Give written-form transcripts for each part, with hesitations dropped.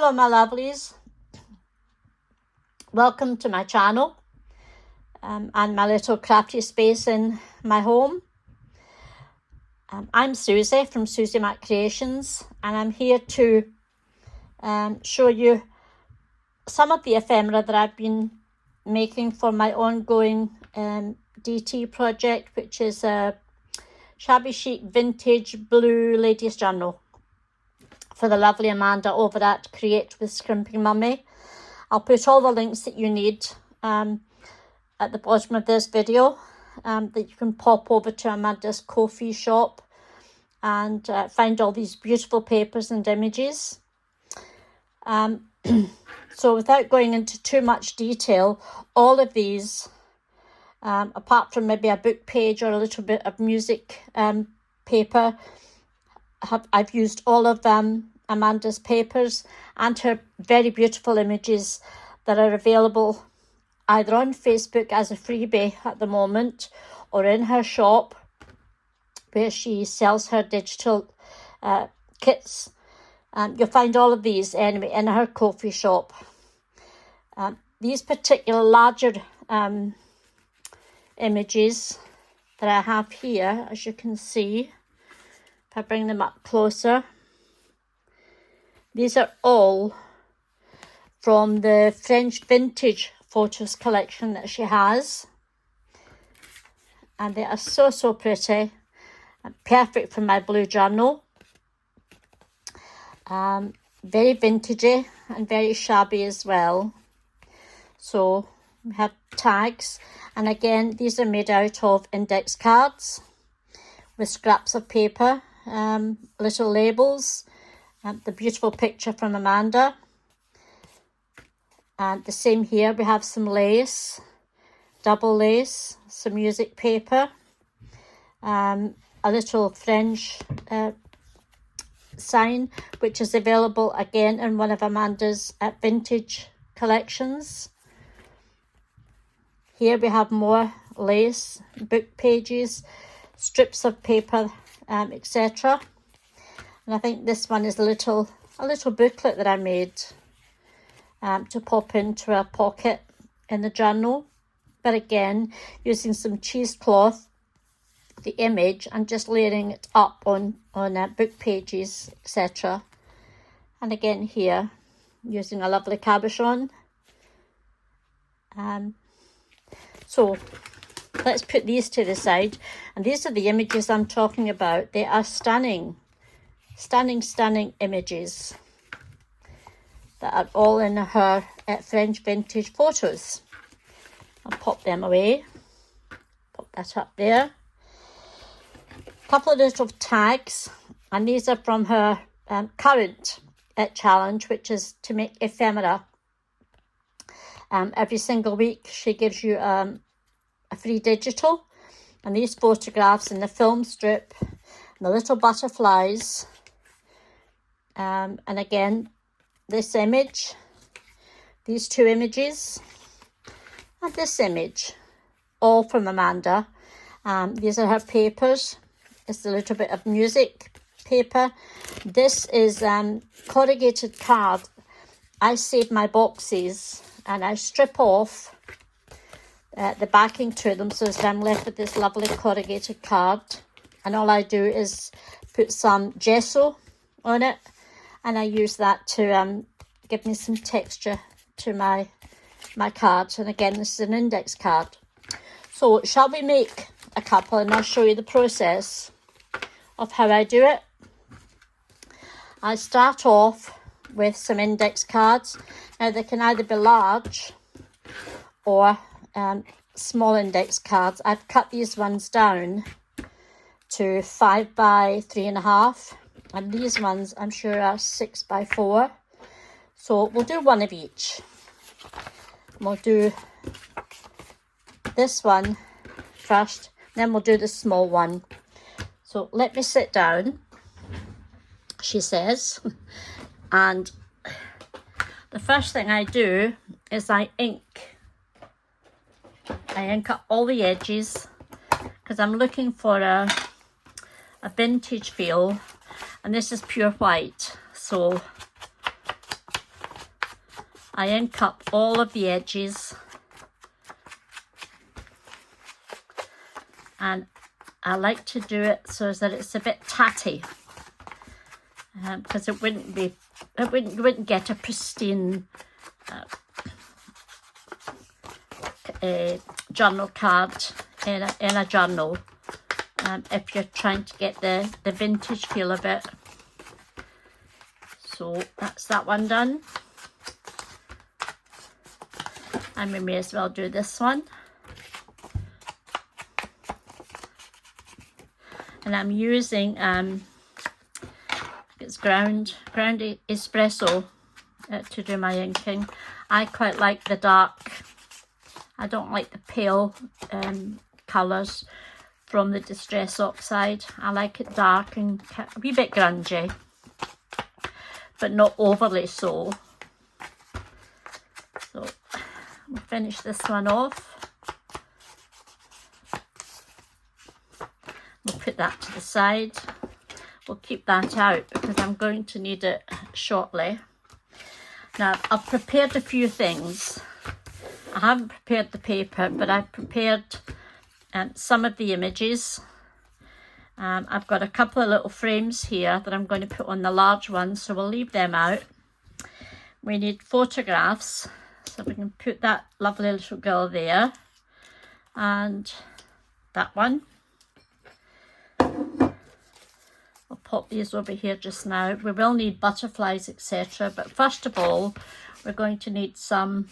Hello my lovelies, welcome to my channel and my little crafty space in my home. I'm Susie from Susie Mac Creations, and I'm here to show you some of the ephemera that I've been making for my ongoing DT project, which is a shabby chic vintage blue ladies journal for the lovely Amanda over at Create with Scrimping Mummy. I'll put all the links that you need at the bottom of this video, that you can pop over to Amanda's Ko-fi shop and find all these beautiful papers and images. So without going into too much detail, all of these, apart from maybe a book page or a little bit of music paper, I've used all of Amanda's papers and her very beautiful images that are available either on Facebook as a freebie at the moment or in her shop where she sells her digital kits. You'll find all of these anyway in her Ko-fi shop. These particular larger images that I have here, as you can see, if I bring them up closer, these are all from the French vintage photos collection that she has, and they are so pretty and perfect for my blue journal. Very vintagey and very shabby as well. So we have tags, and again these are made out of index cards with scraps of paper, little labels, the beautiful picture from Amanda. And the same here, we have some lace, double lace, some music paper, a little French sign, which is available again in one of Amanda's vintage collections. Here we have more lace, book pages, strips of paper, etc. And I think this one is a little booklet that I made to pop into a pocket in the journal. But again, using some cheesecloth, the image, and just layering it up on book pages, etc. And again here, using a lovely cabochon. So let's put these to the side, and these are the images I'm talking about. They are stunning images that are all in her French vintage photos. I'll pop them away, pop that up there. A couple of little tags, and these are from her current challenge, which is to make ephemera. Every single week she gives you a free digital, and these photographs in the film strip and the little butterflies, and again this image, these two images, and this image, all from Amanda. These are her papers. It's a little bit of music paper. This is corrugated card. I save my boxes and I strip off the backing to them so that I'm left with this lovely corrugated card, and all I do is put some gesso on it, and I use that to give me some texture to my cards. And again, this is an index card. So shall we make a couple, and I'll show you the process of how I do it. I start off with some index cards. Now they can either be large or small index cards. I've cut these ones down to 5 by 3.5, and these ones I'm sure are 6 by 4. So we'll do one of each. We'll do this one first, then we'll do the small one. So let me sit down, she says, and the first thing I do is I ink up all the edges, because I'm looking for a vintage feel, and this is pure white, so I ink up all of the edges, and I like to do it so that it's a bit tatty, because it wouldn't get a pristine journal card in a journal if you're trying to get the vintage feel of it. So that's that one done, and we may as well do this one. And I'm using it's ground espresso to do my inking. I quite like the dark. I don't like the pale colours from the Distress Oxide. I like it dark and a wee bit grungy, but not overly so. So we'll finish this one off. We'll put that to the side. We'll keep that out because I'm going to need it shortly. Now, I've prepared a few things. I haven't prepared the paper, but I've prepared some of the images. I've got a couple of little frames here that I'm going to put on the large ones, so we'll leave them out. We need photographs, so we can put that lovely little girl there, and that one. I'll pop these over here just now. We will need butterflies, etc. But first of all, we're going to need some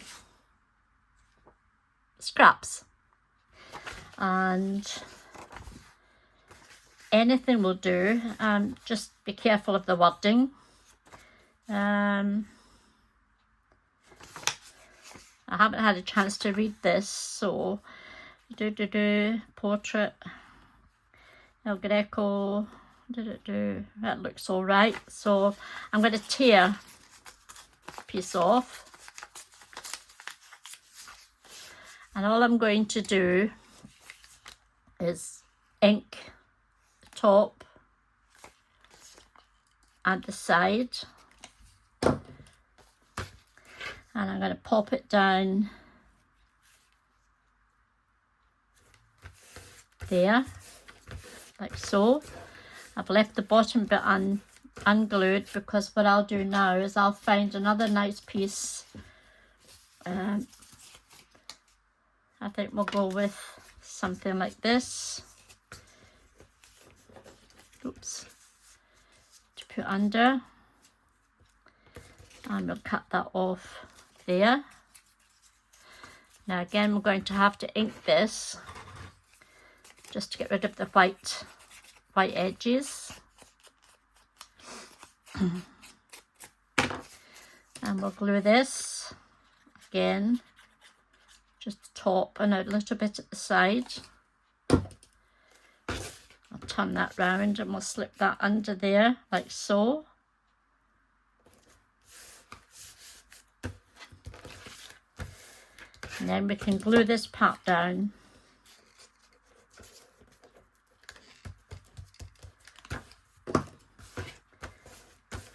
scraps. And anything will do. Just be careful of the wording. I haven't had a chance to read this, so portrait, El Greco. That looks all right. So I'm going to tear a piece off, and all I'm going to do is ink the top and the side, and I'm going to pop it down there like so. I've left the bottom bit unglued because what I'll do now is I'll find another nice piece. I think we'll go with something like this. Oops. To put under. And we'll cut that off there. Now again, we're going to have to ink this just to get rid of the white edges. And we'll glue this again, just the top and a little bit at the side. I'll turn that round and we'll slip that under there like so. And then we can glue this part down.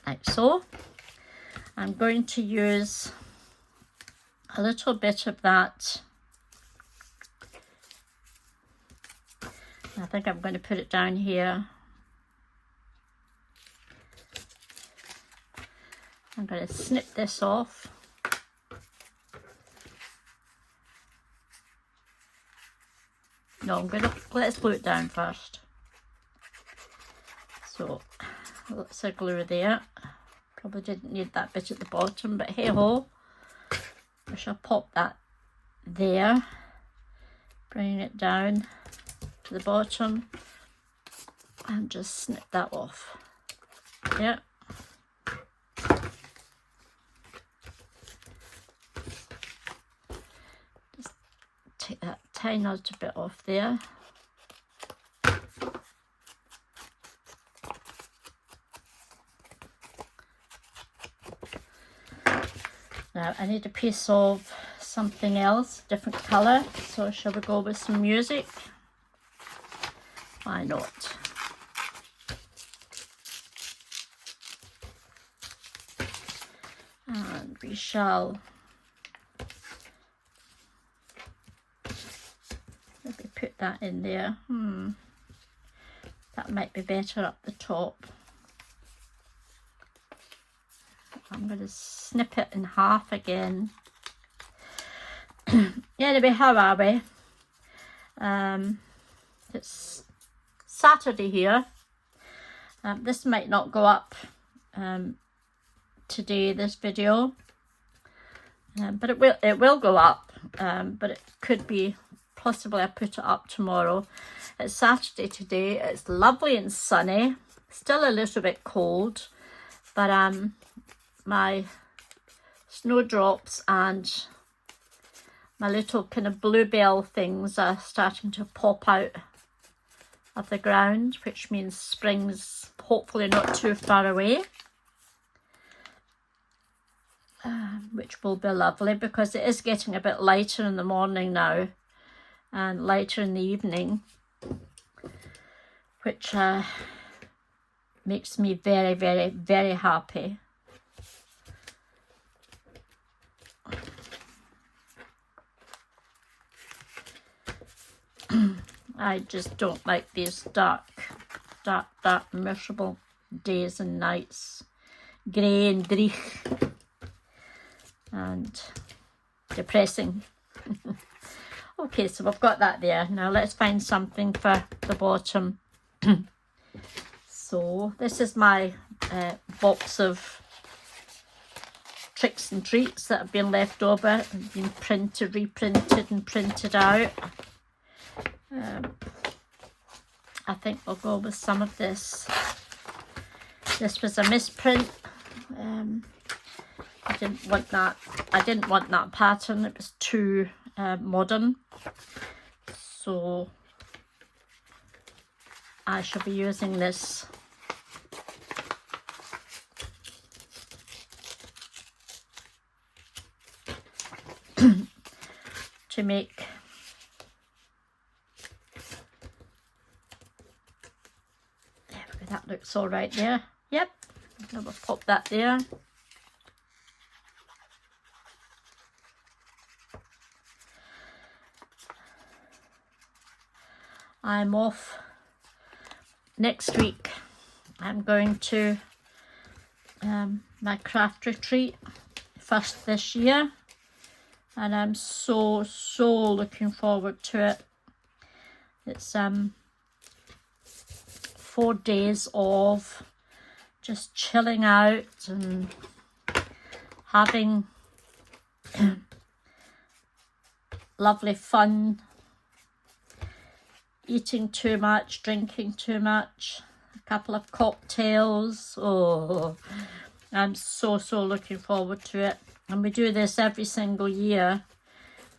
Like so. I'm going to use a little bit of that. I think I'm going to put it down here. I'm going to snip this off. No, let's glue it down first. So lots of glue there. Probably didn't need that bit at the bottom, but hey ho. I shall pop that there, bring it down to the bottom and just snip that off. Yeah. Just take that tiny little bit off there. Now I need a piece of something else, different colour, so shall we go with some music? Why not? And we shall that in there. That might be better up the top. I'm going to snip it in half again. Anyway, how are we? It's Saturday here. This might not go up today, this video, but it will go up. But it could be possibly I put it up tomorrow. It's Saturday today. It's lovely and sunny. Still a little bit cold, but my snowdrops and my little kind of bluebell things are starting to pop out of the ground, which means spring's hopefully not too far away, which will be lovely because it is getting a bit lighter in the morning now and lighter in the evening, which makes me very, very, very happy. I just don't like these dark, miserable days and nights. Grey and dreich and depressing. Okay, so we've got that there. Now let's find something for the bottom. So this is my box of tricks and treats that have been left over and been printed, reprinted and printed out. I think we'll go with some of this. This was a misprint. I didn't want that. I didn't want that pattern. It was too modern. So I shall be using this. To make that looks all right there. Yep, I'm gonna pop that there. I'm off next week. I'm going to my craft retreat, first this year, and I'm so looking forward to it. It's 4 days of just chilling out and having lovely fun, eating too much, drinking too much, a couple of cocktails. Oh, I'm so looking forward to it. And we do this every single year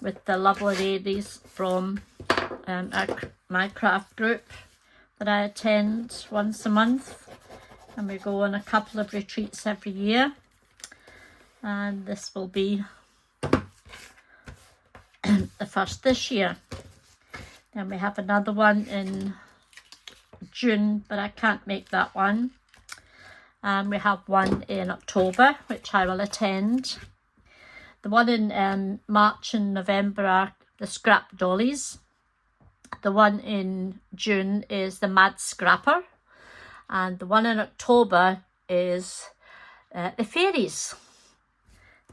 with the lovely ladies from my craft group that I attend once a month, and we go on a couple of retreats every year, and this will be the first this year. Then we have another one in June, but I can't make that one, and we have one in October which I will attend. The one in March and November are the Scrap Dollies. The one in June is the Mad Scrapper, and the one in October is the fairies,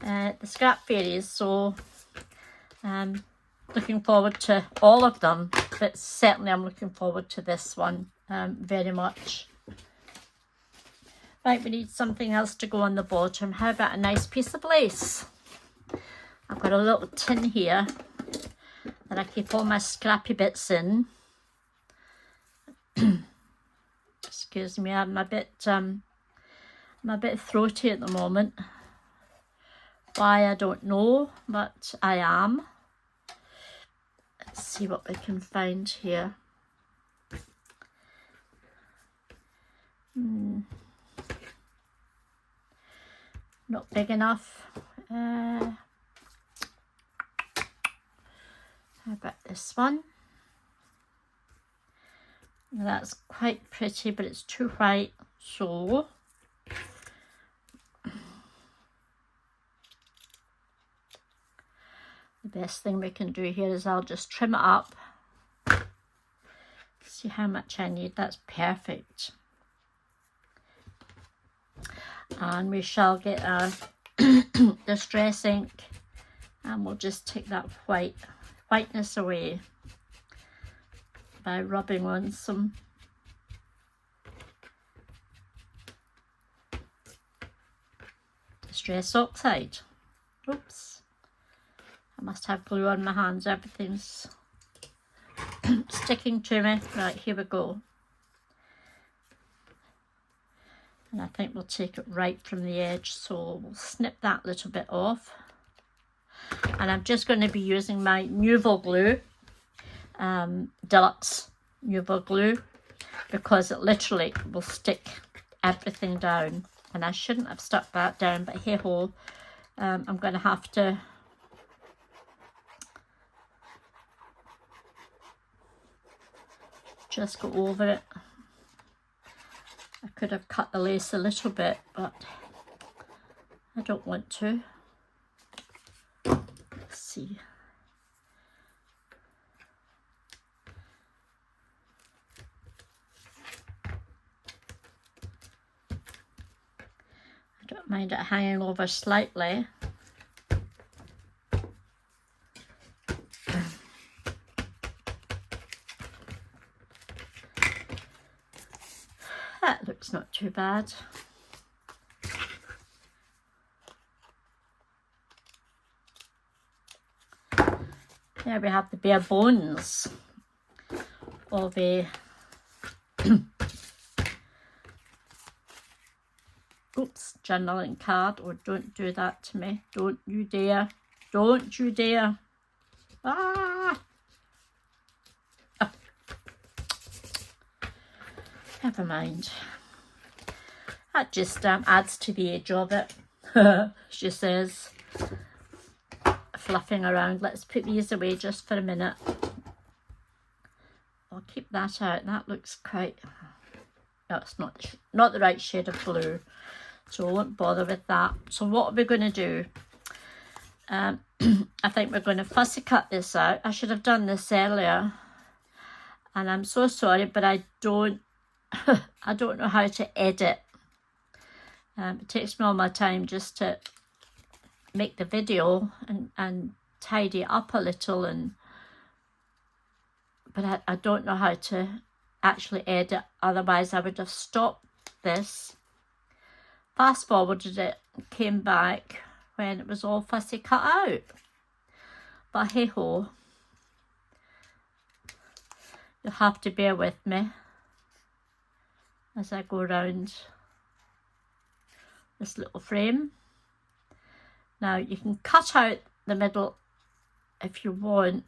the scrap fairies. So looking forward to all of them, but certainly I'm looking forward to this one very much. Right, we need something else to go on the bottom. How about a nice piece of lace? I've got a little tin here that I keep all my scrappy bits in. Excuse me, I'm a bit throaty at the moment. Why, I don't know, but I am. Let's see what we can find here. Not big enough. How about this one? That's quite pretty, but it's too white, so the best thing we can do here is I'll just trim it up See how much I need. That's perfect. And we shall get our distress ink, and we'll just take that whiteness away by rubbing on some distress oxide. Oops, I must have glue on my hands. Everything's sticking to me. Right, here we go. And I think we'll take it right from the edge, so we'll snip that little bit off. And I'm just going to be using my Nuvo glue, Deluxe Nuvo glue, because it literally will stick everything down. And I shouldn't have stuck that down, but hey ho, I'm going to have to just go over it. I could have cut the lace a little bit, but I don't want to. Let's see. I don't mind it hanging over slightly. That looks not too bad. There we have the bare bones of a oops, journaling card. Oh, don't do that to me. Don't you dare. Don't you dare. Ah! Oh. Never mind. That just adds to the age of it, she says, fluffing around. Let's put these away just for a minute. I'll keep that out. That looks quite... No, it's not the right shade of blue, so I won't bother with that. So what are we going to do? I think we're going to fussy cut this out. I should have done this earlier, and I'm so sorry, but I don't I don't know how to edit. It takes me all my time just to make the video and tidy it up a little, but I don't know how to actually edit. Otherwise I would have stopped this, fast forwarded it, came back when it was all fussy cut out. But hey ho, you'll have to bear with me as I go around this little frame. Now you can cut out the middle if you want,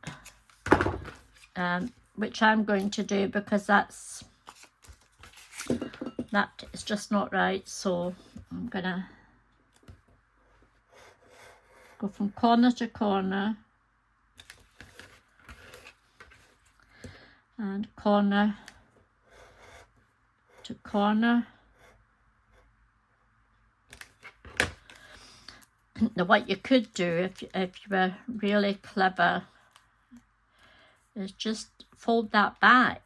which I'm going to do because that is just not right. So I'm gonna go from corner to corner and corner to corner. Now what you could do if you were really clever is just fold that back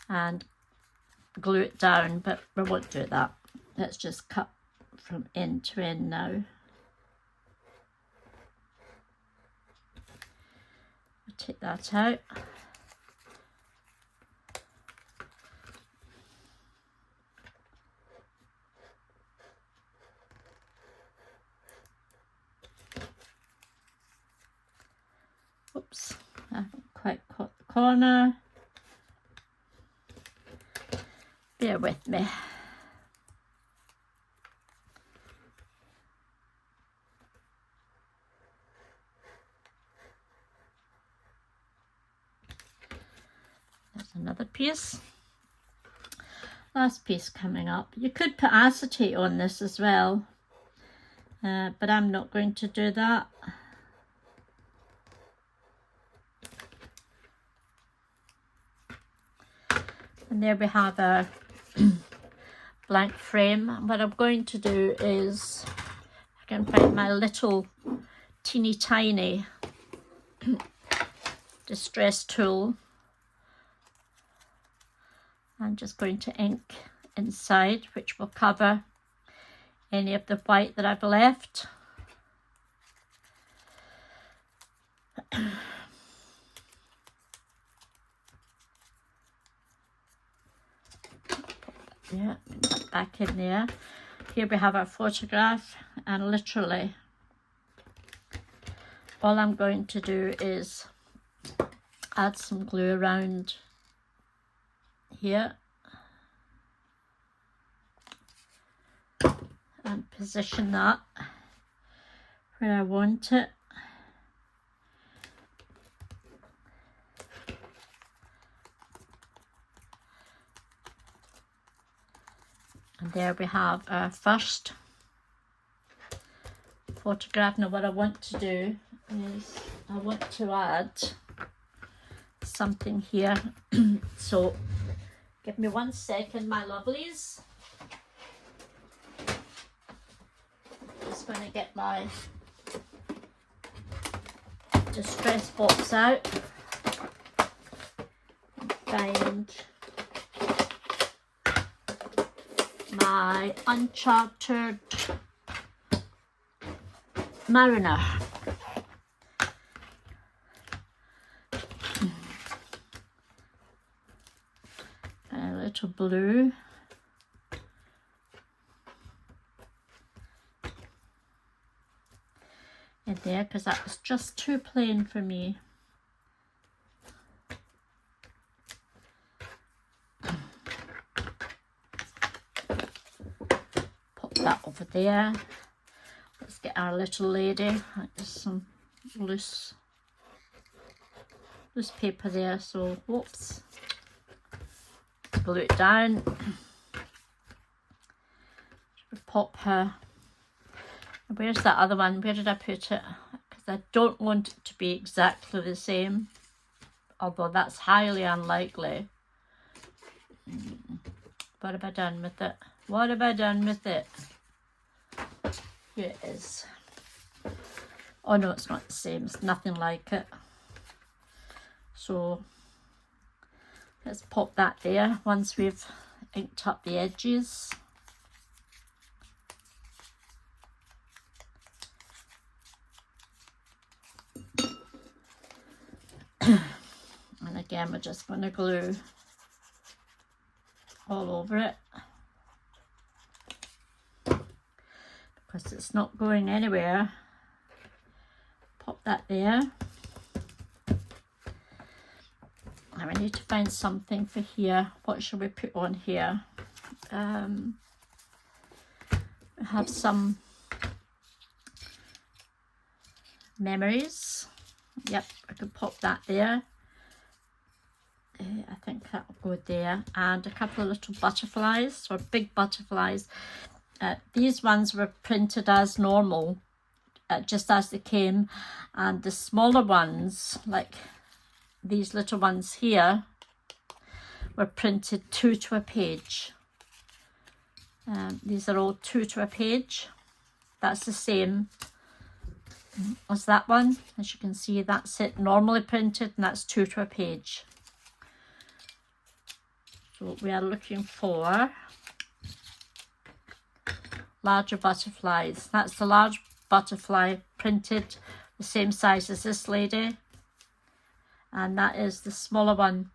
and glue it down, but we won't do that. Let's just cut from end to end now. I'll take that out. Oops, I haven't quite caught the corner. Bear with me. There's another piece. Last piece coming up. You could put acetate on this as well, but I'm not going to do that. And there we have our blank frame. What I'm going to do is, I can find my little teeny tiny distress tool, I'm just going to ink inside, which will cover any of the white that I've left. Yeah, put that back in there. Here we have our photograph, and literally all I'm going to do is add some glue around here and position that where I want it. And there we have our first photograph. Now what I want to do is I want to add something here. So give me 1 second, my lovelies. Just going to get my distress box out and find my uncharted mariner. A little blue. In there, because that was just too plain for me. Pop that over there. Let's get our little lady. There's some loose paper there, so whoops. Glue it down. Pop her. Where's that other one? Where did I put it? Because I don't want it to be exactly the same, although that's highly unlikely. What have I done with it? What have I done with it? Here it is. Oh no, it's not the same. It's nothing like it. So let's pop that there once we've inked up the edges. And again, we're just going to glue all over it because it's not going anywhere. Pop that there. And we need to find something for here. What shall we put on here? We have some memories. Yep, I could pop that there. I think that will go there. And a couple of little butterflies, or big butterflies. These ones were printed as normal, just as they came. And the smaller ones, like these little ones here, were printed 2 to a page. These are all 2 to a page. That's the same as that one. As you can see, that's it normally printed, and that's 2 to a page. So we are looking for larger butterflies. That's the large butterfly printed the same size as this lady, and that is the smaller one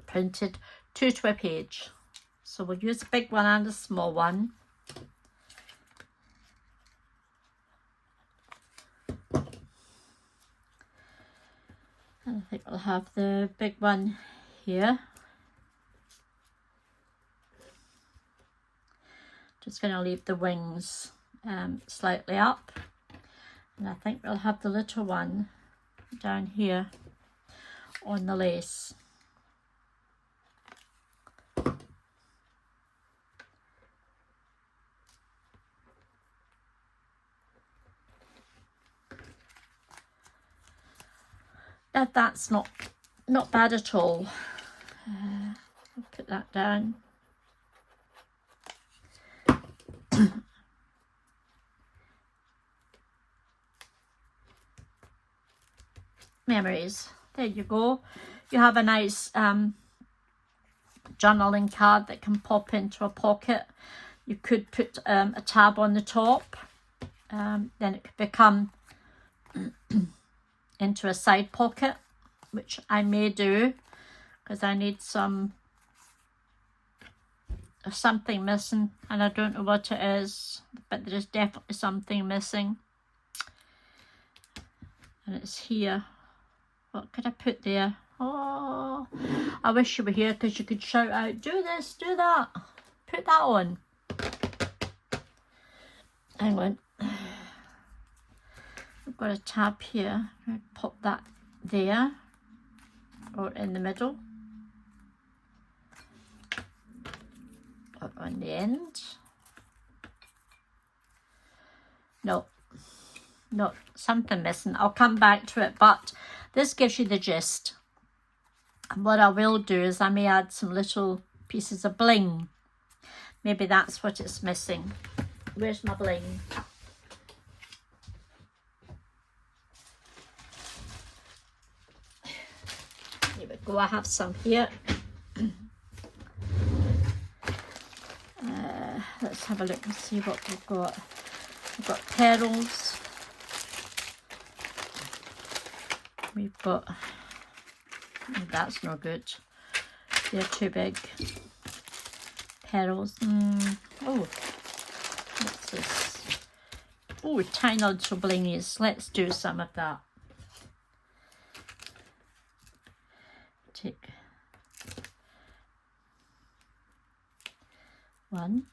printed 2 to a page. So we'll use a big one and a small one. And I think we'll have the big one here. Just going to leave the wings slightly up. And I think we'll have the little one down here on the lace. That's not bad at all. I'll put that down. Memories. There you go. You have a nice journaling card that can pop into a pocket. You could put a tab on the top, then it could become into a side pocket, which I may do because I need some. There's something missing and I don't know what it is, but there is definitely something missing, and it's here. What could I put there? Oh, I wish you were here because you could shout out, do this, do that, put that on. Hang on, I've got a tab here. I'll pop that there or in the middle or on the end. No, something missing. I'll come back to it, but this gives you the gist. And what I will do is I may add some little pieces of bling. Maybe that's what it's missing. Where's my bling? Here we go, I have some here. Let's have a look and see what we've got. We've got petals. We've got, that's no good. They're too big. Petals. Oh, what's this? Oh, tiny little blingies. Let's do some of that. Take 1,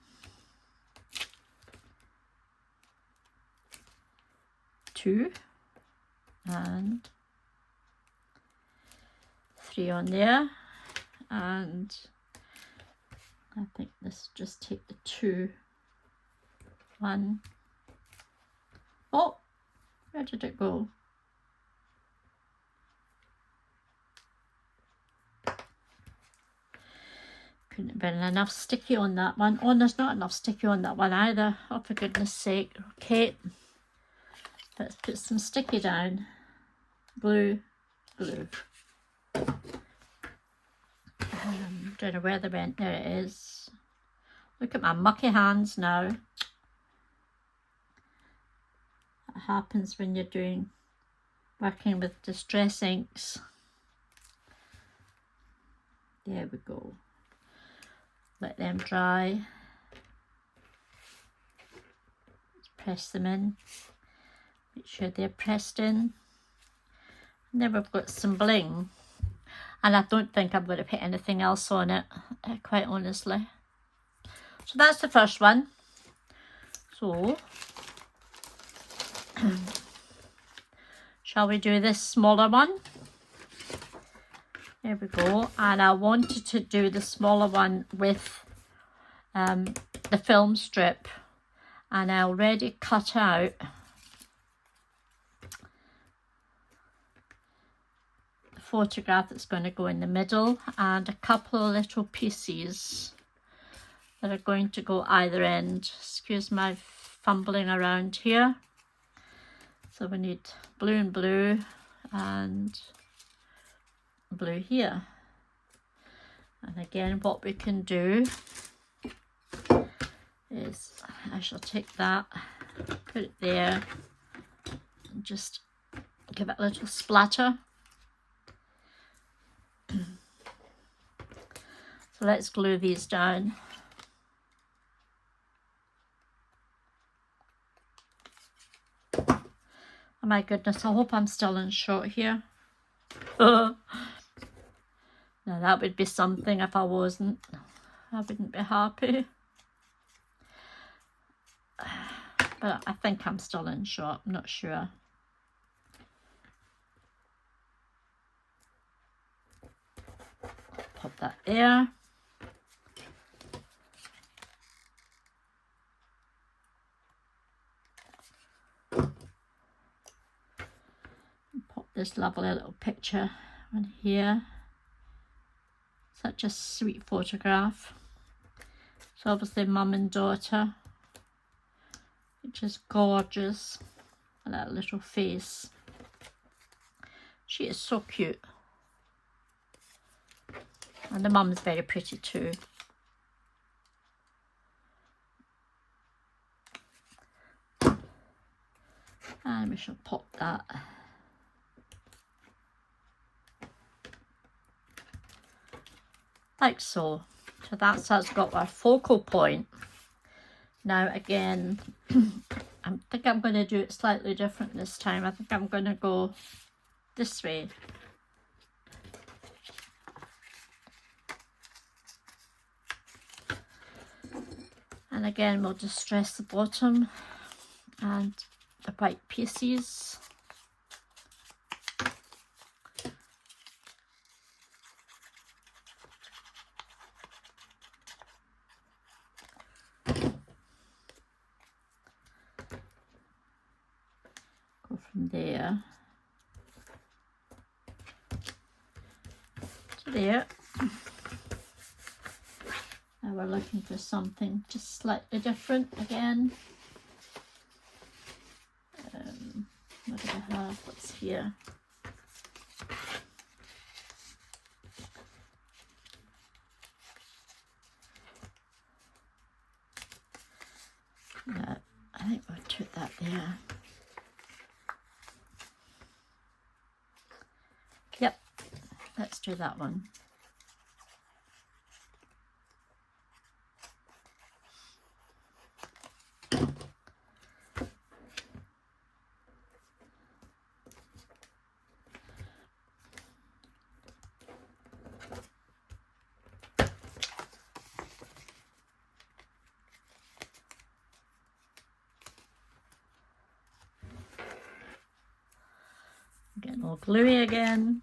2, and 3 on there, and I think let's just take the 2. 1. Oh, where did it go? Couldn't have been enough sticky on that one. Oh, there's not enough sticky on that one either. Oh, for goodness sake. Okay, let's put some sticky down. Glue. Don't know where they went. There it is. Look at my mucky hands now. That happens when you're working with distress inks. There we go. Let them dry. Let's press them in. Make sure they're pressed in. And then we've got some bling. And I don't think I'm going to put anything else on it, quite honestly. So that's the first one. So, shall we do this smaller one? There we go. And I wanted to do the smaller one with the film strip. And I already cut out the photograph that's going to go in the middle and a couple of little pieces that are going to go either end. Excuse my fumbling around here. So we need blue and blue and blue here. And again, what we can do is I shall take that, put it there, and just give it a little splatter. So let's glue these down. Oh my goodness, I hope I'm still in shot here. Now that would be something if I wasn't. I wouldn't be happy. But I think I'm still in shot, I'm not sure. Pop that there. Pop this lovely little picture on here. Such a sweet photograph. It's obviously mum and daughter, which is gorgeous. And that little face. She is so cute. And the mum's very pretty too. And we shall pop that. Like so. So that's us got our focal point. Now again, I think I'm going to do it slightly different this time. I think I'm going to go this way. And again, we'll distress the bottom and the white pieces. Go from there to there. Now we're looking for something just slightly different again. What do I have? What's here? Yeah, I think we'll put that there. Yep, let's do that one. Getting all gluey again.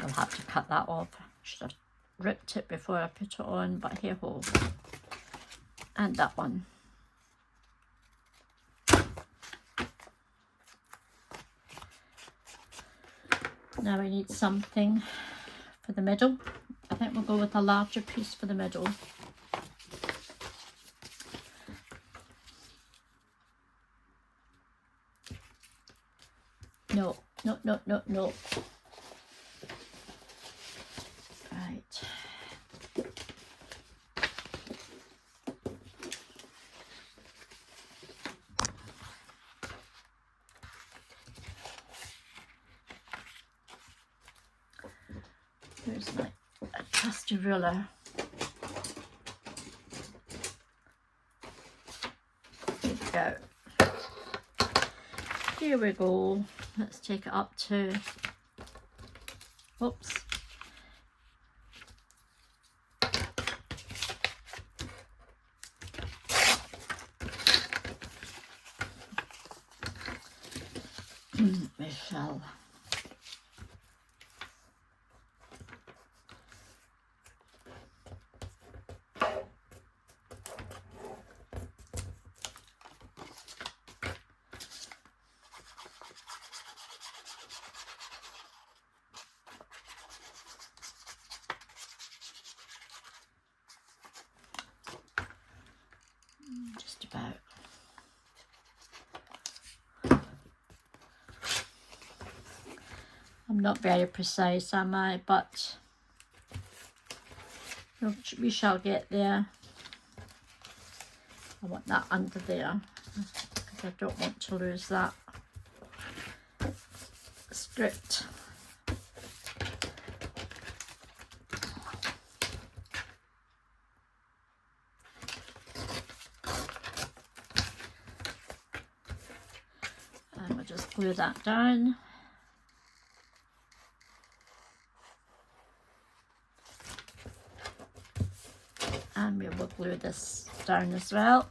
I'll have to cut that off. Should have ripped it before I put it on, but hey ho. And that one. Now we need something for the middle. I think we'll go with a larger piece for the middle. No, no, no, no, no. Right. Here's my trusty ruler. There we go. Here we go. Let's take it up to, oops. We shall just about. I'm not very precise, am I? But we shall get there. I want that under there because I don't want to lose that script. And we'll just glue that down. And we will glue this down as well.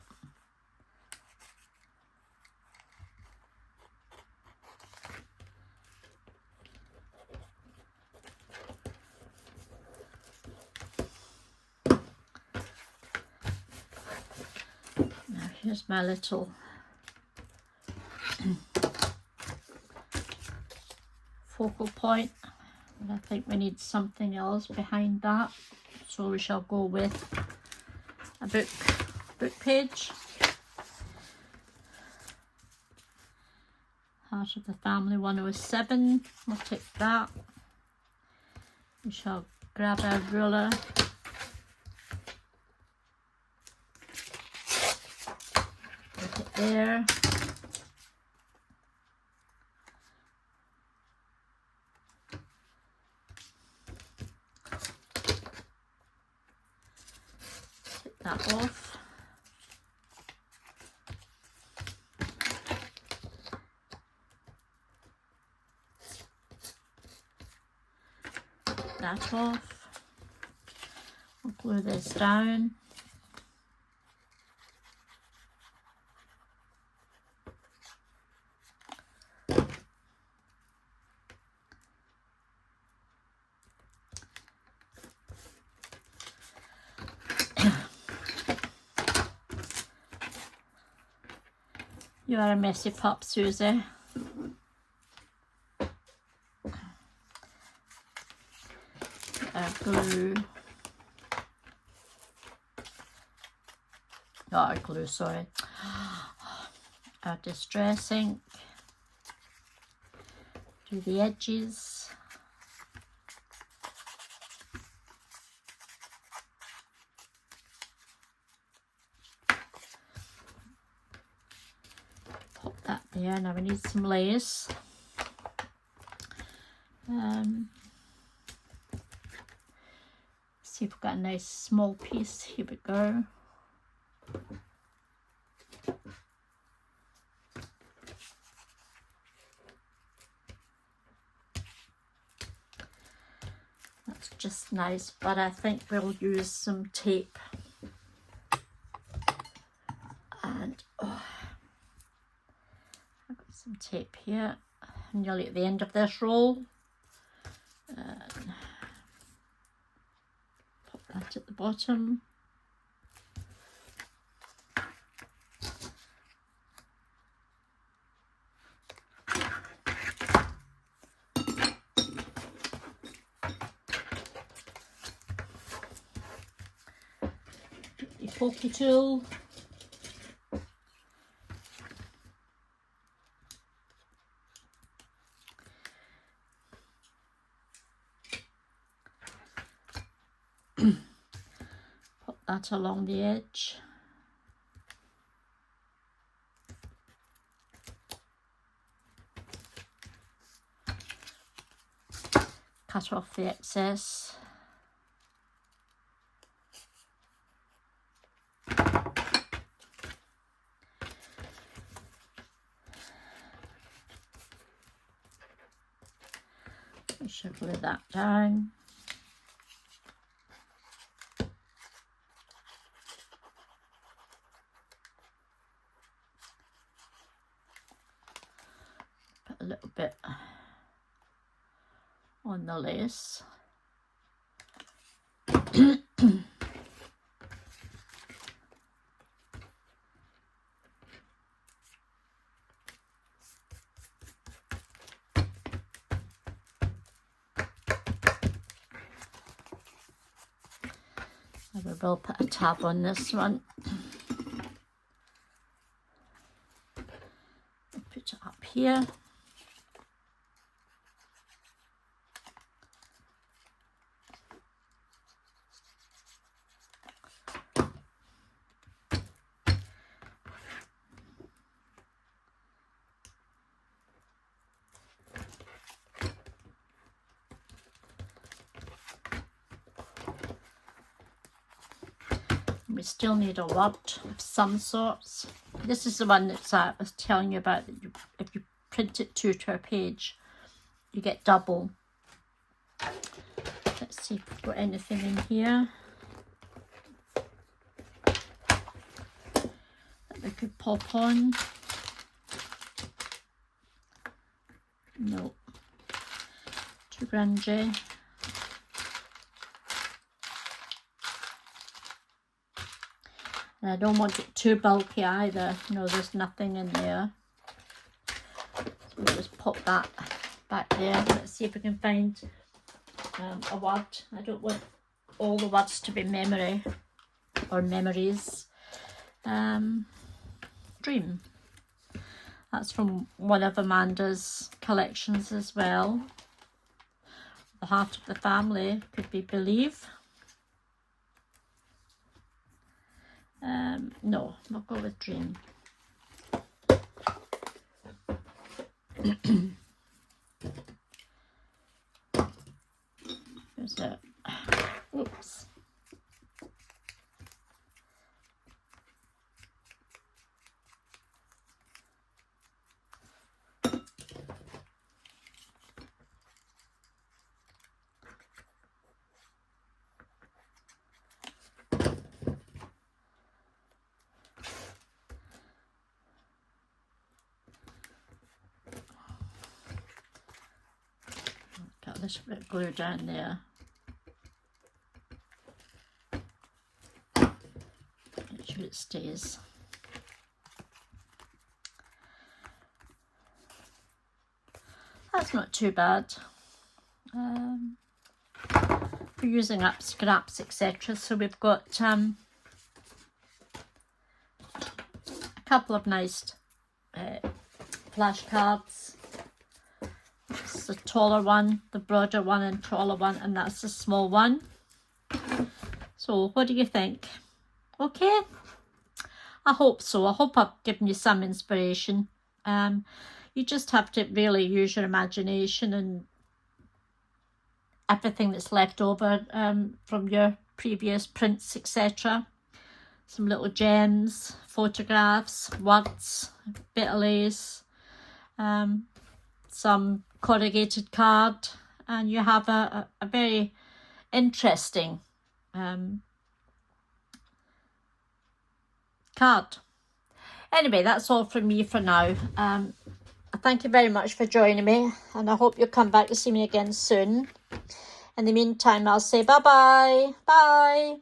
Now here's my little focal point, and I think we need something else behind that, so we shall go with a book page. part of the family 107. We'll take that. We shall grab our ruler. Put it there. Take that off. That off. We'll glue this down. You are a messy pup, Susie. Glue. Not glue, sorry. Our distress ink. Do the edges. Pop that there. Now we need some lace. See if we've got a nice small piece. Here we go. That's just nice, but I think we'll use some tape. And oh, I've got some tape here. I'm nearly at the end of this roll. That at the bottom. The pokey tool. Put that along the edge. Cut off the excess. We should glue that down. Put a little bit on the lace. We will put a tab on this one. Put it up here. We still need a word of some sorts. This is the one that I was telling you about. That if you print it to a page, you get double. Let's see if we've got anything in here that we could pop on. No, too grungy. And I don't want it too bulky either. No, there's nothing in there. So we'll just pop that back there. Let's see if we can find a word. I don't want all the words to be memory or memories. Dream. That's from one of Amanda's collections as well. The Heart of the Family, could we believe? No, we'll go with Dream. Here's it. Oops. Got a little bit of glue down there. Make sure it stays. That's not too bad. For using up scraps, etc. So we've got a couple of nice flashcards. It's the taller one, the broader one and taller one, and that's the small one. So what do you think? Okay? I hope so. I hope I've given you some inspiration. You just have to really use your imagination and everything that's left over from your previous prints, etc. Some little gems, photographs, words, bit of lace, some corrugated card, and you have a very interesting card. Anyway, that's all from me for now. Thank you very much for joining me, and I hope you'll come back to see me again soon. In the meantime, I'll say bye-bye. Bye.